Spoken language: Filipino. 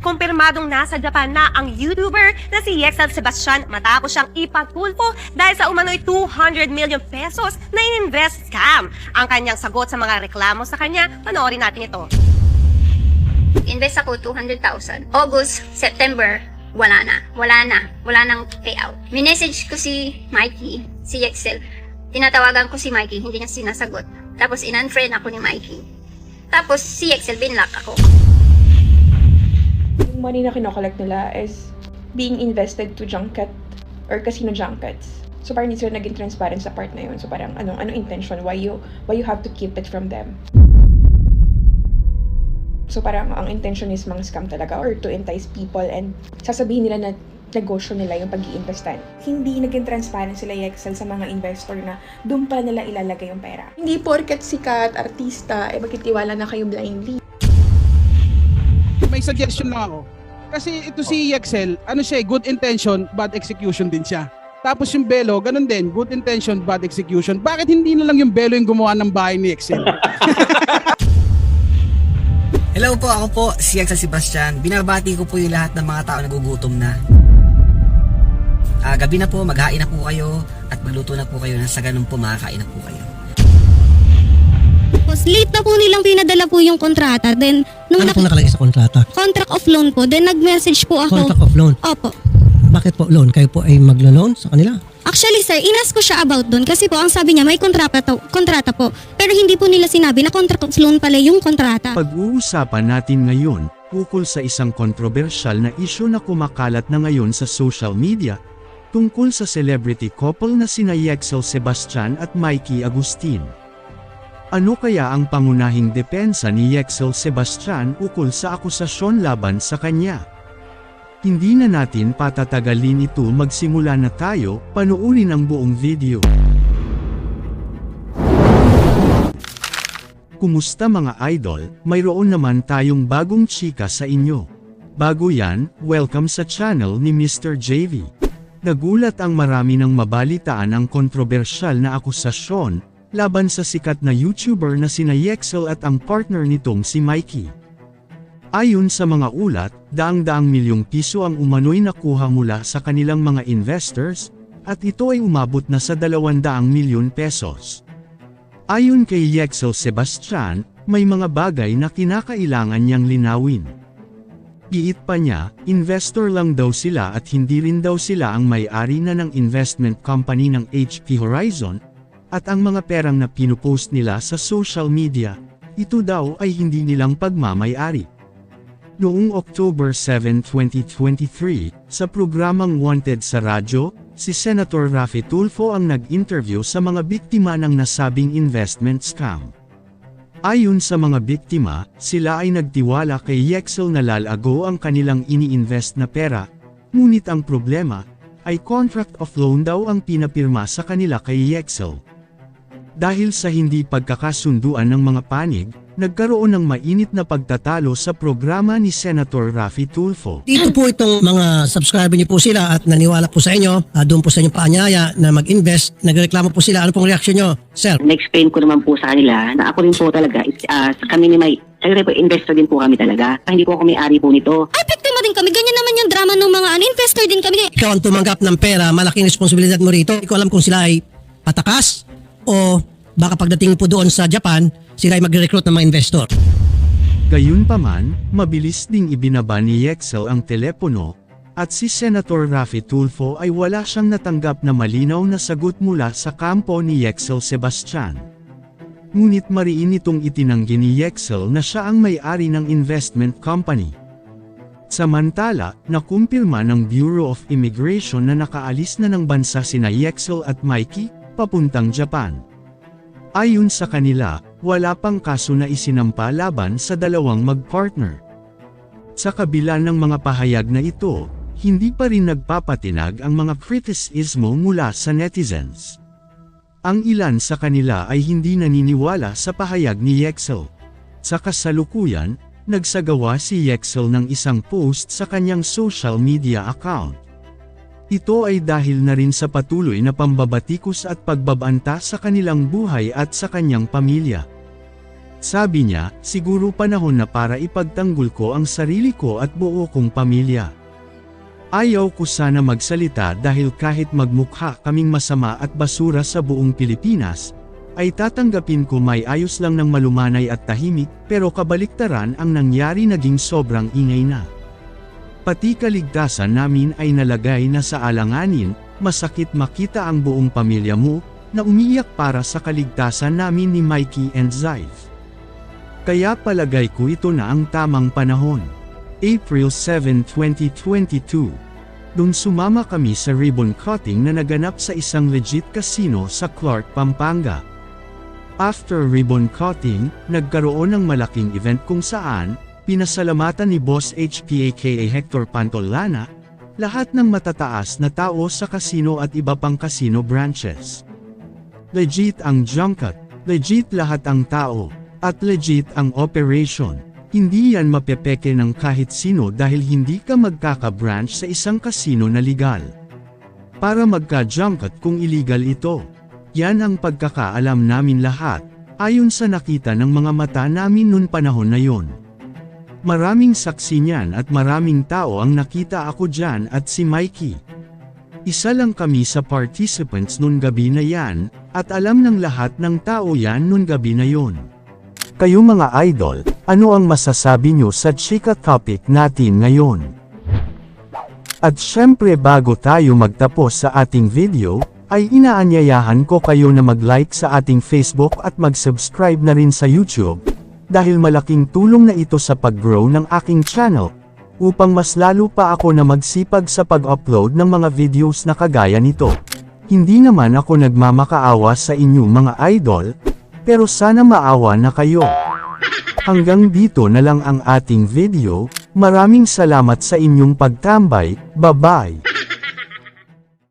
Kumpirmadong nasa Japan na ang YouTuber na si Yexel Sebastian matapos siyang ipagtulfo dahil sa umano'y 200 million pesos na in-invest scam. Ang kanyang sagot sa mga reklamo sa kanya, panoorin natin ito. Invest ako 200,000. August, September, wala nang payout. Minessage ko si Mikey, si Yexel. Tinatawagan ko si Mikey, hindi niya sinasagot. Tapos in-unfriend ako ni Mikey. Tapos si Yexel, binlock ako. Yung money na kinokollect nila is being invested to junket or casino junkets. So parang hindi sila naging transparent sa part na yun. So parang anong intention? Why you have to keep it from them? So parang ang intention is mga scam talaga or to entice people and sasabihin nila na negosyo nila yung pag-iinvestan. Hindi naging transparent sila Yexel sa mga investor na doon pala nila ilalagay yung pera. Hindi porket sikat, artista, magtitiwala na kayo blindly. May suggestion lang ako. Kasi ito si Yexel, good intention, bad execution din siya. Tapos yung Belo, ganun din, good intention, bad execution. Bakit hindi na lang yung Belo yung gumawa ng bahay ni Yexel? Hello po, ako po si Yexel Sebastian. Binabati ko po yung lahat ng mga tao na nagugutom na. Gabi na po, maghain na po kayo at magluto na po kayo na sa ganun po makakain na po kayo. Late na po nilang pinadala po yung kontrata. Then, nung Ano po nakalagay sa kontrata? contract of loan po. Then, nag-message po ako. Contract of loan? Opo. Bakit po loan? Kayo po ay maglo-loan sa kanila? Actually, sir, inas ko siya about doon. Kasi po, ang sabi niya, may kontrata po. Pero hindi po nila sinabi na contract of loan pala yung kontrata. Pag-uusapan natin ngayon, ukol sa isang kontrobersyal na isyu na kumakalat na ngayon sa social media, tungkol sa celebrity couple na sina Yexel Sebastian at Mikey Agustin. Ano kaya ang pangunahing depensa ni Yexel Sebastian ukol sa akusasyon laban sa kanya? Hindi na natin patatagalin ito, magsimula na tayo, panoorin ang buong video. Kumusta mga idol, mayroon naman tayong bagong chika sa inyo. Bago yan, welcome sa channel ni Mr. JV. Nagulat ang marami ng mabalitaan ang kontrobersyal na akusasyon laban sa sikat na YouTuber na sina Yexel at ang partner nitong si Mikey. Ayon sa mga ulat, daang-daang milyong piso ang umano'y nakuha mula sa kanilang mga investors, at ito ay umabot na sa 200 milyon pesos. Ayon kay Yexel Sebastian, may mga bagay na kinakailangan niyang linawin. Giit pa niya, investor lang daw sila at hindi rin daw sila ang may-ari na ng investment company ng HP Horizon, at ang mga perang na pinupost nila sa social media, ito daw ay hindi nilang pagmamay-ari. Noong October 7, 2023, sa programang Wanted sa radyo, si Senator Raffy Tulfo ang nag-interview sa mga biktima ng nasabing investment scam. Ayon sa mga biktima, sila ay nagtiwala kay Yexel na lalago ang kanilang ini-invest na pera, ngunit ang problema ay contract of loan daw ang pinapirma sa kanila kay Yexel. Dahil sa hindi pagkakasunduan ng mga panig, nagkaroon ng mainit na pagtatalo sa programa ni Senator Raffy Tulfo. Dito po itong mga subscriber niyo po sila at naniwala po sa inyo, doon po sa inyong paanyaya na mag-invest, nagreklamo po sila. Ano pong reaksyon niyo, sir? Na-explain ko naman po sa kanila na ako rin po talaga, kami ni talaga po, investor din po kami talaga. Hindi po ako may-ari po nito. Ay, biktima din kami. Ganyan naman yung drama ng mga investor din kami. Ikaw ang tumanggap ng pera, malaking responsibilidad mo rito. Hindi ko alam kung sila ay patakas o baka pagdating po doon sa Japan, sila ay magre-recruit ng mga investor. Gayunpaman, mabilis ding ibinaba ni Yexel ang telepono, at si Senator Raffy Tulfo ay wala siyang natanggap na malinaw na sagot mula sa kampo ni Yexel Sebastian. Ngunit mariin itong itinanggi ni Yexel na siya ang may-ari ng investment company. Samantala, nakumpirma ng Bureau of Immigration na nakaalis na ng bansa sina Yexel at Mikey, papuntang Japan. Ayon sa kanila, wala pang kaso na isinampa laban sa dalawang mag-partner. Sa kabila ng mga pahayag na ito, hindi pa rin nagpapatinag ang mga kritisismo mula sa netizens. Ang ilan sa kanila ay hindi naniniwala sa pahayag ni Yexel. Sa kasalukuyan, nagsagawa si Yexel ng isang post sa kanyang social media account. Ito ay dahil na rin sa patuloy na pambabatikos at pagbabanta sa kanilang buhay at sa kanyang pamilya. Sabi niya, siguro panahon na para ipagtanggol ko ang sarili ko at buo kong pamilya. Ayaw ko sana magsalita dahil kahit magmukha kaming masama at basura sa buong Pilipinas, ay tatanggapin ko may ayos lang ng malumanay at tahimik, pero kabaliktaran ang nangyari naging sobrang ingay na. Pati kaligtasan namin ay nalagay na sa alanganin, masakit makita ang buong pamilya mo, na umiyak para sa kaligtasan namin ni Mikey and Zyve. Kaya palagay ko ito na ang tamang panahon. April 7, 2022. Doon sumama kami sa ribbon cutting na naganap sa isang legit casino sa Clark, Pampanga. After ribbon cutting, nagkaroon ng malaking event kung saan, pinasalamatan ni Boss HP aka Hector Pantolana, lahat ng matataas na tao sa casino at iba pang casino branches. Legit ang junket, legit lahat ang tao, at legit ang operation. Hindi yan mapepeke ng kahit sino dahil hindi ka magkaka-branch sa isang casino na legal. Para magka-junket kung illegal ito. Yan ang pagkakaalam namin lahat, ayon sa nakita ng mga mata namin noon panahon na yon. Maraming saksi niyan at maraming tao ang nakita ako dyan at si Mikey. Isa lang kami sa participants noon gabi na yan, at alam ng lahat ng tao yan noon gabi na yon. Kayo mga idol, ano ang masasabi nyo sa chika topic natin ngayon? At syempre bago tayo magtapos sa ating video, ay inaanyayahan ko kayo na mag-like sa ating Facebook at mag-subscribe na rin sa YouTube, dahil malaking tulong na ito sa pag-grow ng aking channel, upang mas lalo pa ako na magsipag sa pag-upload ng mga videos na kagaya nito. Hindi naman ako nagmamakaawa sa inyo mga idol, pero sana maawa na kayo. Hanggang dito na lang ang ating video, maraming salamat sa inyong pagtambay, bye-bye!